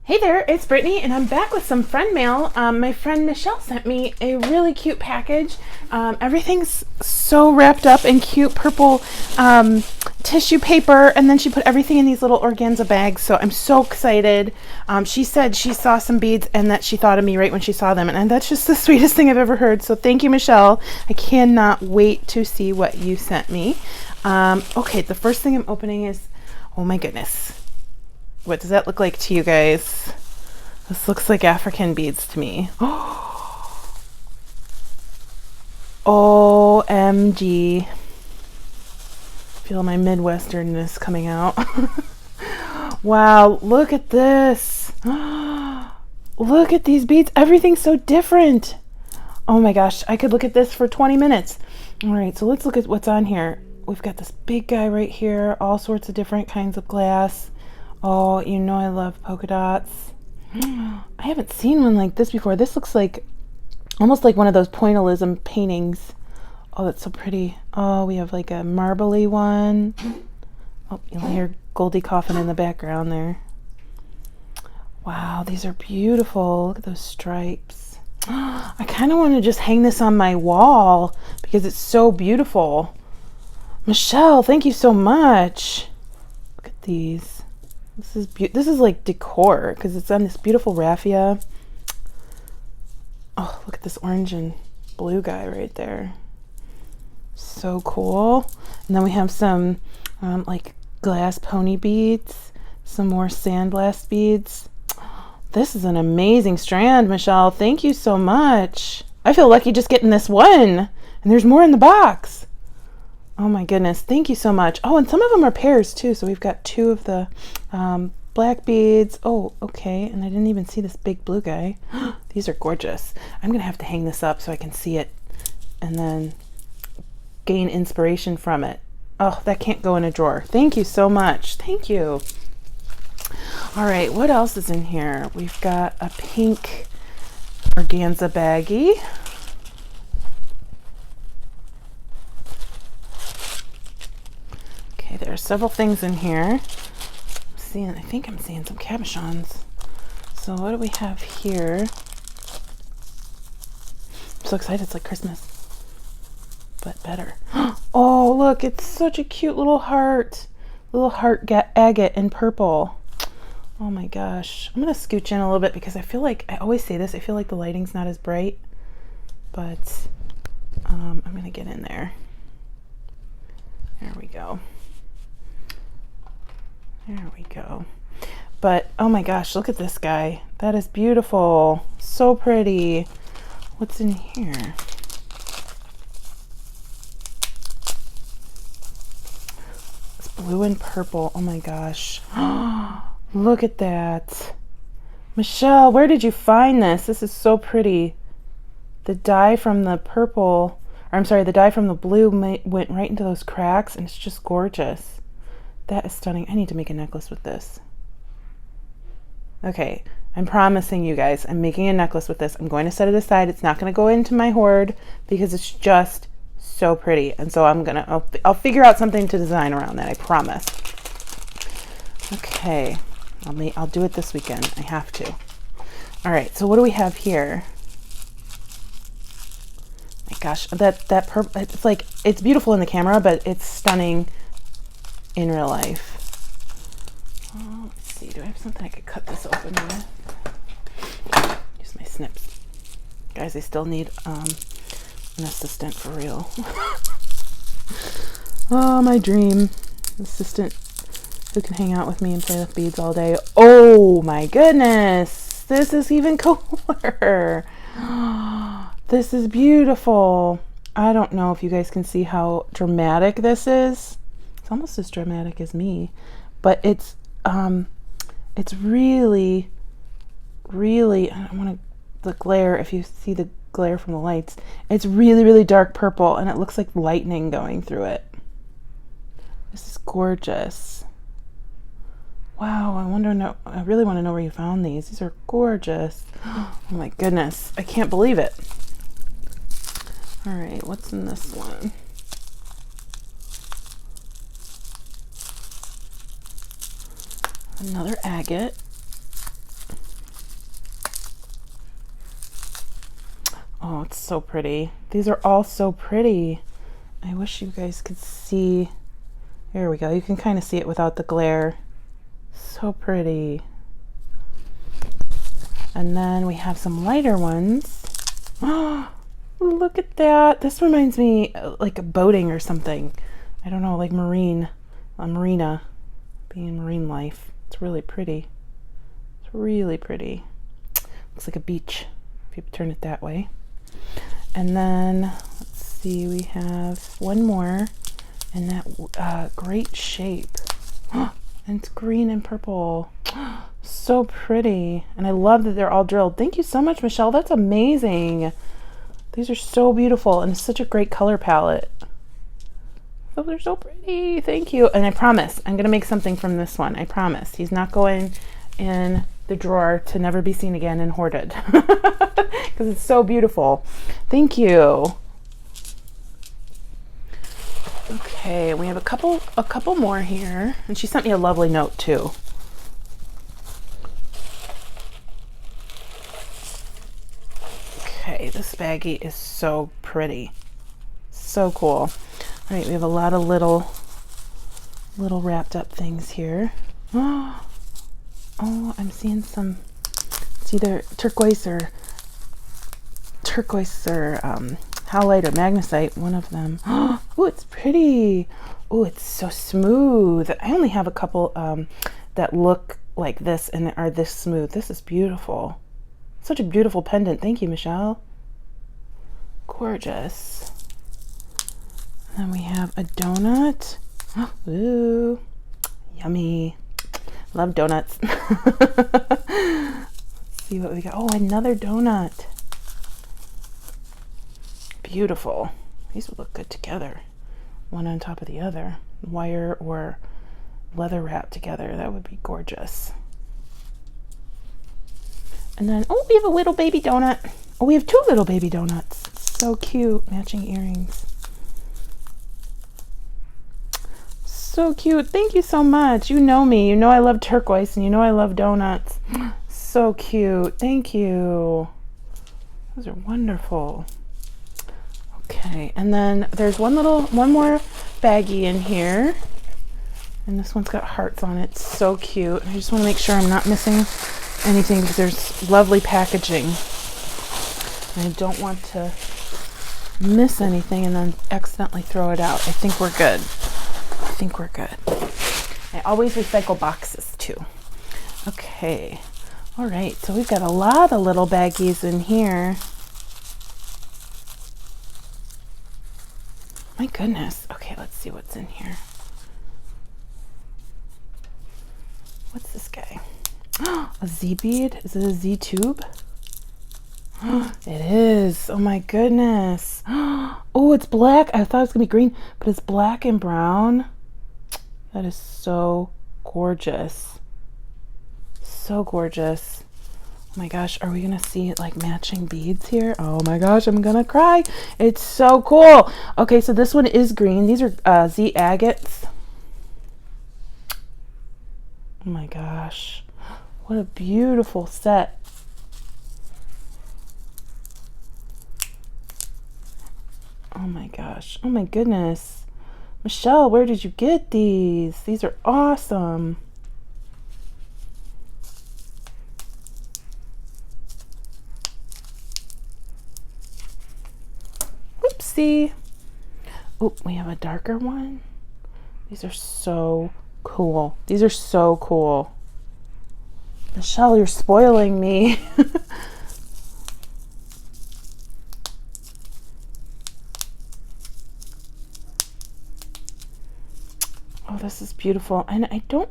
Hey there, it's Brittany, and I'm back with some friend mail. My friend Michelle sent me a really cute package. Everything's so wrapped up in cute purple tissue paper, and then she put everything in these little organza bags, so I'm so excited. She said she saw some beads and that she thought of me right when she saw them, and that's just the sweetest thing I've ever heard, so thank you, Michelle. I cannot wait to see what you sent me. Okay, the first thing I'm opening is, oh my goodness. What does that look like to you guys? This looks like African beads to me. OMG. Feel my Midwesternness coming out. Wow, look at this. Look at these beads. Everything's so different. Oh my gosh, I could look at this for 20 minutes. All right, so let's look at what's on here. We've got this big guy right here, all sorts of different kinds of glass. Oh, you know I love polka dots. I haven't seen one like this before. This looks like almost like one of those pointillism paintings. Oh, that's so pretty. Oh, we have like a marbly one. Oh, you'll hear Goldie coughing in the background there. Wow, these are beautiful. Look at those stripes. I kind of want to just hang this on my wall because it's so beautiful. Michelle, thank you so much. Look at these. This is like decor because it's on this beautiful raffia. Oh, look at this orange and blue guy right there. So cool. And then we have some like glass pony beads, some more sandblast beads. This is an amazing strand, Michelle. Thank you so much. I feel lucky just getting this one, and there's more in the box. Oh my goodness, thank you so much. Oh, and some of them are pairs too, so we've got two of the black beads. Oh, okay, and I didn't even see this big blue guy. These are gorgeous. I'm gonna have to hang this up so I can see it and then gain inspiration from it. Oh, that can't go in a drawer. Thank you so much. Thank you. All right, what else is in here? We've got a pink organza baggie. Okay, there are several things in here. I think I'm seeing some cabochons. So what do we have here? I'm so excited, it's like Christmas, but better. Oh, look, it's such a cute little heart. Little heart agate in purple. Oh my gosh. I'm gonna scooch in a little bit because I feel like, I always say this, I feel like the lighting's not as bright, but I'm gonna get in there. There we go. There we go. But oh my gosh, look at this guy. That is beautiful. So pretty. What's in here? It's blue and purple. Oh my gosh. Look at that. Michelle, where did you find this? This is so pretty. The dye from the purple, or I'm sorry, the dye from the blue went right into those cracks, and it's just gorgeous. That is stunning. I need to make a necklace with this. Okay, I'm promising you guys, I'm making a necklace with this. I'm going to set it aside. It's not going to go into my hoard because it's just so pretty. And so I'll figure out something to design around that, I promise. Okay, I'll do it this weekend. I have to. All right, so what do we have here? My gosh, that purple, it's like, it's beautiful in the camera, but it's stunning in real life. Oh, let's see, do I have something I could cut this open with? Use my snips. Guys, I still need an assistant for real. Oh, my dream assistant who can hang out with me and play with beads all day. Oh my goodness, this is even cooler. This is beautiful. I don't know if you guys can see how dramatic this is. It's almost as dramatic as me, but it's really, really, I don't want the glare, if you see the glare from the lights, it's really, really dark purple, and it looks like lightning going through it. This is gorgeous. Wow, I really want to know where you found these. These are gorgeous. Oh my goodness, I can't believe it. All right, what's in this one? Another agate. Oh, it's so pretty. These are all so pretty. I wish you guys could see. There we go. You can kind of see it without the glare. So pretty. And then we have some lighter ones. Oh, look at that. This reminds me like of boating or something. I don't know, like marina, being marine life. It's really pretty. It's really pretty. Looks like a beach if you turn it that way. And then let's see, we have one more in that great shape. And it's green and purple. So pretty. And I love that they're all drilled. Thank you so much, Michelle. That's amazing. These are so beautiful, and it's such a great color palette. Oh, they're so pretty. Thank you. And I promise I'm gonna make something from this one. I promise. He's not going in the drawer to never be seen again and hoarded, because it's so beautiful. Thank you. Okay, we have a couple more here, and she sent me a lovely note too. Okay, this baggie is so pretty, so cool. All right, we have a lot of little wrapped up things here. Oh, I'm seeing some. It's either turquoise or howlite or magnesite, one of them. Oh, it's pretty. Oh, it's so smooth. I only have a couple that look like this and are this smooth. This is beautiful. Such a beautiful pendant. Thank you, Michelle. Gorgeous. And then we have a donut. Ooh, yummy. Love donuts. Let's see what we got. Oh, another donut. Beautiful. These would look good together. One on top of the other. Wire or leather wrap together. That would be gorgeous. And then, oh, we have a little baby donut. Oh, we have two little baby donuts. So cute. Matching earrings. So cute. Thank you so much. You know me. You know I love turquoise, and you know I love donuts. So cute. Thank you. Those are wonderful. Okay, and then there's one more baggie in here, and this one's got hearts on it. So cute. I just want to make sure I'm not missing anything, because there's lovely packaging. And I don't want to miss anything and then accidentally throw it out. I think we're good. I always recycle boxes too. Okay. All right. So we've got a lot of little baggies in here. My goodness. Okay, let's see what's in here. What's this guy? A Z bead? Is it a Z tube? It is. Oh my goodness. Oh, it's black. I thought it was gonna be green, but it's black and brown. That is so gorgeous. So gorgeous. Oh my gosh, are we gonna see like matching beads here? Oh my gosh, I'm gonna cry. It's so cool. Okay, so this one is green. These are Z agates. Oh my gosh. What a beautiful set. Oh my gosh. Oh my goodness. Michelle, where did you get these? These are awesome. Oopsie. Oh, we have a darker one. These are so cool. These are so cool. Michelle, you're spoiling me. Oh, this is beautiful. And I don't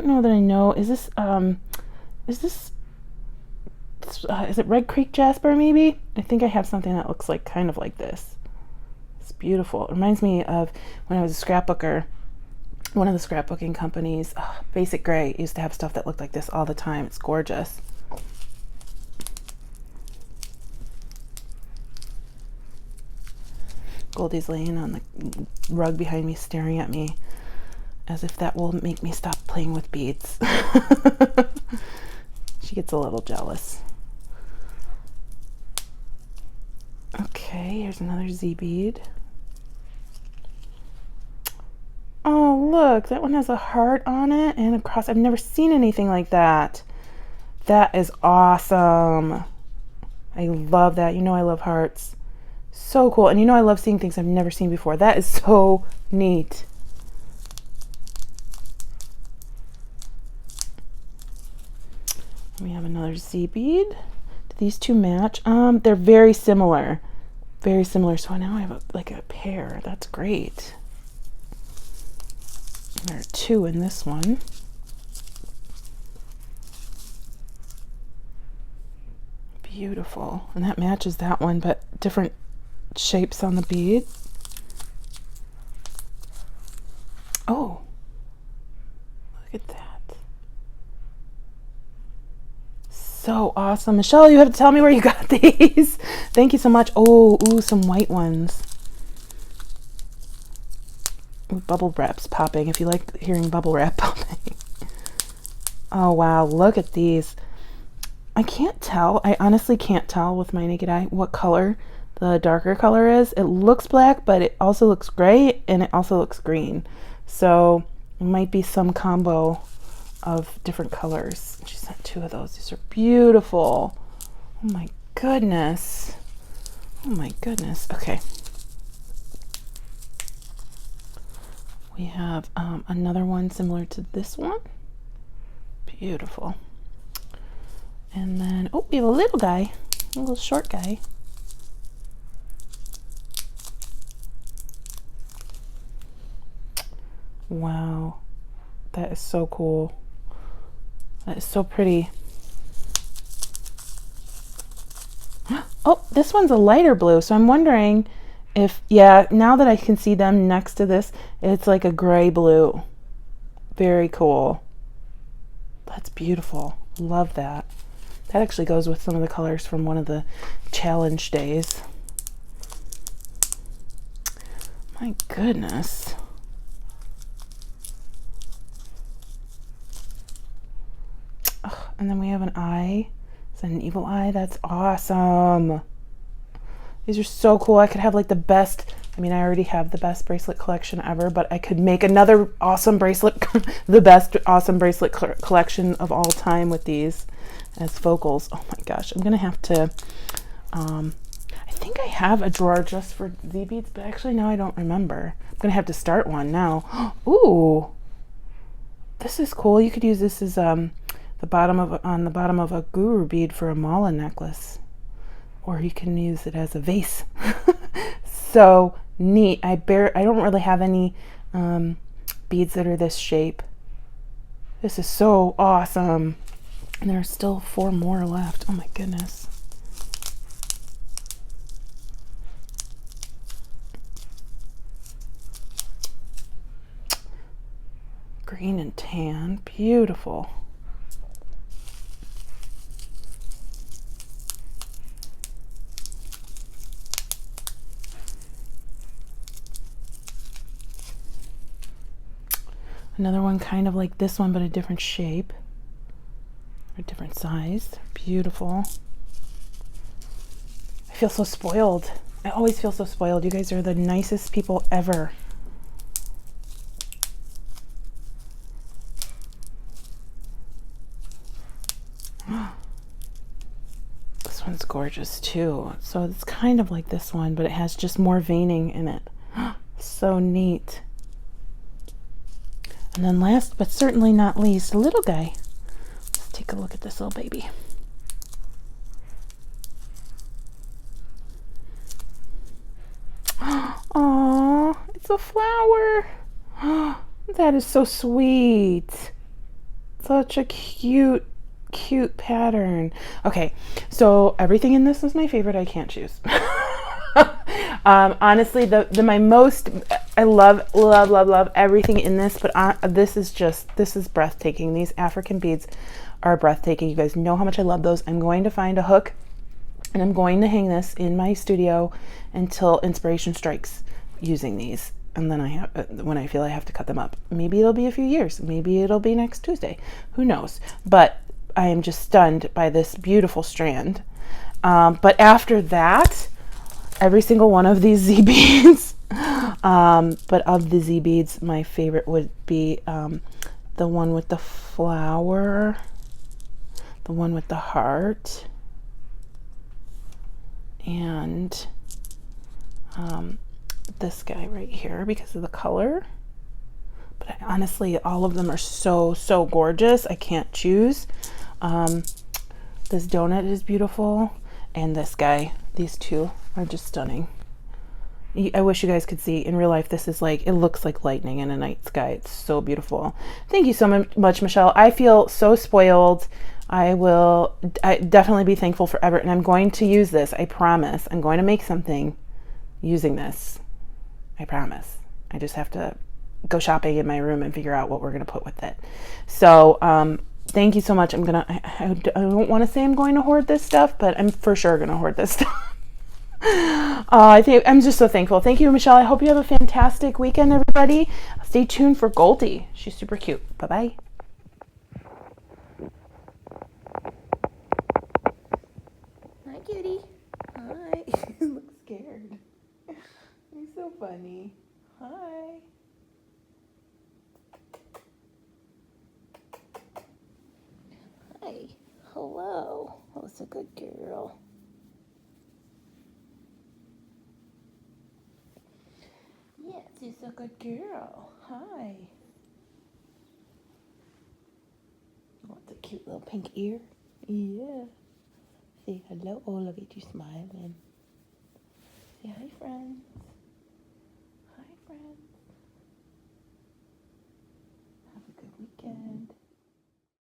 know that I know. Is it Red Creek Jasper maybe? I think I have something that looks like kind of like this. It's beautiful. It reminds me of when I was a scrapbooker. One of the scrapbooking companies, Basic Gray, used to have stuff that looked like this all the time. It's gorgeous. Goldie's laying on the rug behind me, staring at me as if that will make me stop playing with beads. She gets a little jealous. Okay, here's another Z bead. Oh, look, that one has a heart on it and a cross. I've never seen anything like that. That is awesome. I love that. You know I love hearts. So cool. And you know I love seeing things I've never seen before. That is so neat. We have another Z bead. Do these two match? They're very similar. Very similar. So now I have like a pair. That's great. There are two in this one. Beautiful. And that matches that one, but different shapes on the bead. Oh, look at that. So awesome. Michelle, you have to tell me where you got these. Thank you so much. Oh, ooh, some white ones. Ooh, bubble wrap's popping, if you like hearing bubble wrap popping. Oh, wow. Look at these. I can't tell. I honestly can't tell with my naked eye what color the darker color is. It looks black, but it also looks gray and it also looks green. So it might be some combo of different colors. She sent two of those. These are beautiful. Oh my goodness. Oh my goodness. Okay. We have another one similar to this one. Beautiful. And then, oh, we have a little guy, a little short guy. Wow, that is so cool. That is so pretty. Oh, this one's a lighter blue, so I'm wondering if, yeah, now that I can see them next to this, it's like a gray blue. Very cool. That's beautiful. Love that. That actually goes with some of the colors from one of the challenge days. My goodness. Ugh, and then we have an eye. Is that an evil eye? That's awesome. These are so cool. I could have like the best, I mean, I already have the best bracelet collection ever, but I could make another awesome bracelet, the best awesome bracelet collection of all time with these as focals. Oh my gosh, I'm gonna have to I think I have a drawer just for Z beads, but actually now I don't remember. I'm gonna have to start one now. Ooh, this is cool. You could use this as on the bottom of a guru bead for a mala necklace, or you can use it as a vase. So neat. I don't really have any beads that are this shape. This is so awesome. And there are still 4 more left. Oh my goodness. Green and tan. Beautiful. Another one kind of like this one, but a different shape. A different size. Beautiful. I feel so spoiled. I always feel so spoiled. You guys are the nicest people ever. This one's gorgeous too. So it's kind of like this one, but it has just more veining in it. So neat. And then last but certainly not least, a little guy. Take a look at this little baby. Aww, it's a flower. That is so sweet. Such a cute pattern. Okay, so everything in this is my favorite. I can't choose. Honestly, my most, I love everything in this, but this is breathtaking. These African beads are breathtaking. You guys know how much I love those. I'm going to find a hook and I'm going to hang this in my studio until inspiration strikes using these. And then when I feel I have to cut them up. Maybe it'll be a few years. Maybe it'll be next Tuesday. Who knows? But I am just stunned by this beautiful strand. But after that, every single one of these Z beads. But of the Z beads, my favorite would be the one with the flower, the one with the heart, and this guy right here because of the color. But honestly, all of them are so gorgeous. I can't choose. This donut is beautiful, and this guy, these two are just stunning. I wish you guys could see in real life. This is like, it looks like lightning in a night sky. It's so beautiful. Thank you so much, Michelle. I feel so spoiled. I definitely be thankful forever, and I'm going to use this. I promise. I'm going to make something using this. I promise. I just have to go shopping in my room and figure out what we're going to put with it. So thank you so much. I don't want to say I'm going to hoard this stuff, but I'm for sure going to hoard this stuff. I think I'm just so thankful. Thank you, Michelle. I hope you have a fantastic weekend, everybody. Stay tuned for Goldie. She's super cute. Bye-bye. Hi, kitty. Hi. You look scared. You're so funny. Hi. Hi. Hello. Oh, it's a good girl. Yes, you're a good girl. Hi. What's a cute little pink ear? Yeah. Say hello. Oh, look at you smiling. Say hi, friends. Hi, friends.